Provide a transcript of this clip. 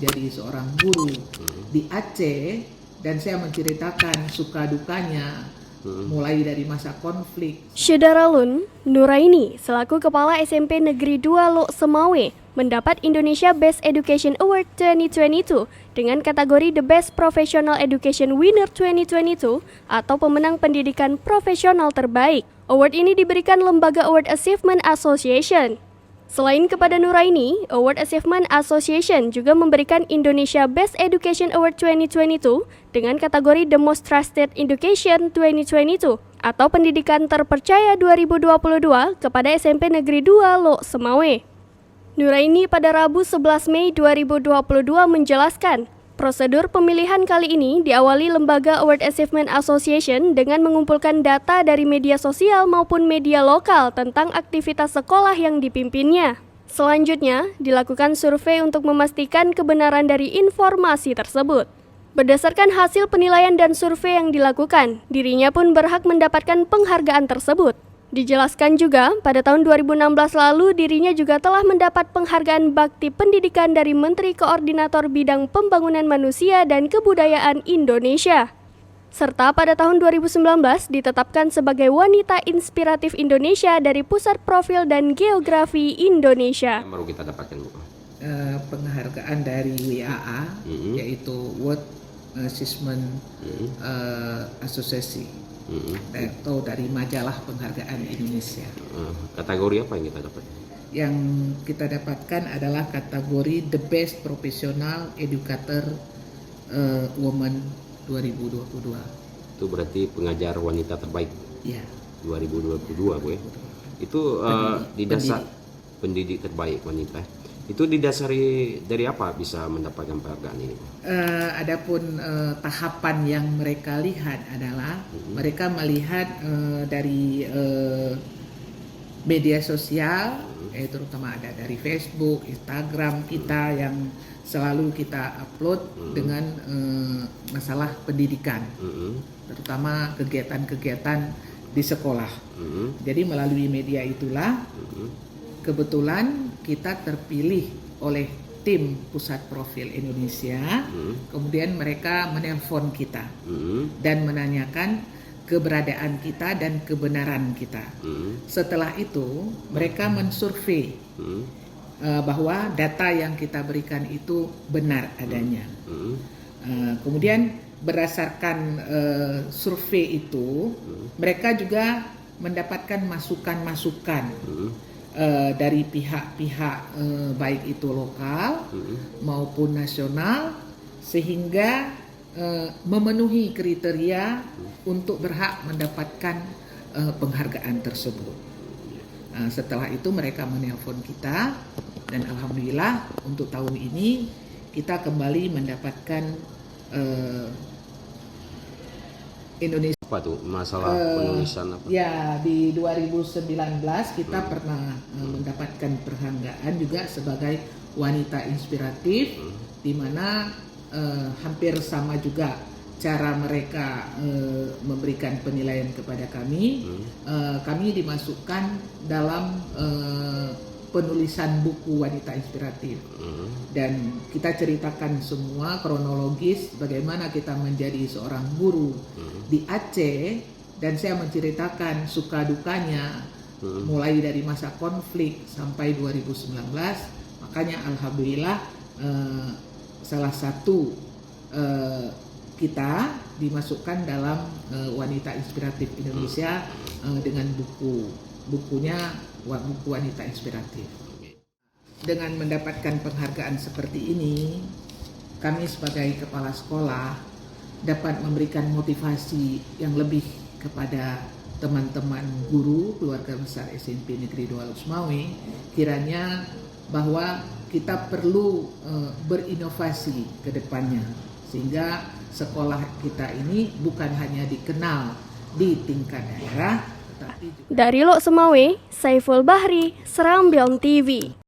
Jadi seorang guru di Aceh dan saya menceritakan suka dukanya mulai dari masa konflik. Syederalun Nuraini selaku Kepala SMP Negeri 2 Lok Semawe mendapat Indonesia Best Education Award 2022 dengan kategori The Best Professional Education Winner 2022 atau pemenang pendidikan profesional terbaik. Award ini diberikan Lembaga Award Achievement Association. Selain kepada Nuraini, Award Achievement Association juga memberikan Indonesia Best Education Award 2022 dengan kategori The Most Trusted Education 2022 atau pendidikan terpercaya 2022 kepada SMP Negeri 2 Lok Semawe. Nuraini pada Rabu 11 Mei 2022 menjelaskan, prosedur pemilihan kali ini diawali Lembaga Award Achievement Association dengan mengumpulkan data dari media sosial maupun media lokal tentang aktivitas sekolah yang dipimpinnya. Selanjutnya, dilakukan survei untuk memastikan kebenaran dari informasi tersebut. Berdasarkan hasil penilaian dan survei yang dilakukan, dirinya pun berhak mendapatkan penghargaan tersebut. Dijelaskan juga, pada tahun 2016 lalu dirinya juga telah mendapat penghargaan Bakti Pendidikan dari Menteri Koordinator Bidang Pembangunan Manusia dan Kebudayaan Indonesia. Serta pada tahun 2019 ditetapkan sebagai Wanita Inspiratif Indonesia dari Pusat Profil dan Geografi Indonesia. Baru kita dapatkan, Bu. Penghargaan dari WAA, yaitu World Assessment Association. Atau dari majalah penghargaan Indonesia. Kategori apa yang kita dapat? Yang kita dapatkan adalah kategori The Best Professional Educator Woman 2022. Itu berarti pengajar wanita terbaik. Ya. 2022, Bu ya. Itu di dasar pendidik terbaik wanita. Itu didasari dari apa bisa mendapatkan penghargaan ini? Adapun tahapan yang mereka lihat adalah mereka melihat dari media sosial, terutama ada dari Facebook, Instagram kita yang selalu kita upload dengan masalah pendidikan, terutama kegiatan-kegiatan di sekolah. Jadi melalui media itulah kebetulan kita terpilih oleh tim Pusat Profil Indonesia, kemudian mereka menelpon kita dan menanyakan keberadaan kita dan kebenaran kita. Setelah itu mereka mensurvei bahwa data yang kita berikan itu benar adanya. Kemudian berdasarkan survei itu mereka juga mendapatkan masukan-masukan dari pihak-pihak baik itu lokal maupun nasional, sehingga memenuhi kriteria untuk berhak mendapatkan penghargaan tersebut. Setelah itu mereka menelpon kita dan alhamdulillah untuk tahun ini kita kembali mendapatkan Indonesia. Apa tuh masalah penulisan apa? Ya, di 2019 kita pernah mendapatkan penghargaan juga sebagai wanita inspiratif, di mana hampir sama juga cara mereka memberikan penilaian kepada kami. Kami dimasukkan dalam penulisan buku wanita inspiratif, dan kita ceritakan semua kronologis bagaimana kita menjadi seorang guru di Aceh, dan saya menceritakan suka dukanya mulai dari masa konflik sampai 2019. Makanya alhamdulillah salah satu kita dimasukkan dalam Wanita Inspiratif Indonesia dengan bukunya buku Wanita Inspiratif. Dengan mendapatkan penghargaan seperti ini, kami sebagai kepala sekolah dapat memberikan motivasi yang lebih kepada teman-teman guru keluarga besar SMP Negeri 2 Lok Semawe, kiranya bahwa kita perlu berinovasi ke depannya, sehingga sekolah kita ini bukan hanya dikenal di tingkat daerah. Dari Lok Semawe, Saiful Bahri, Serambiong TV.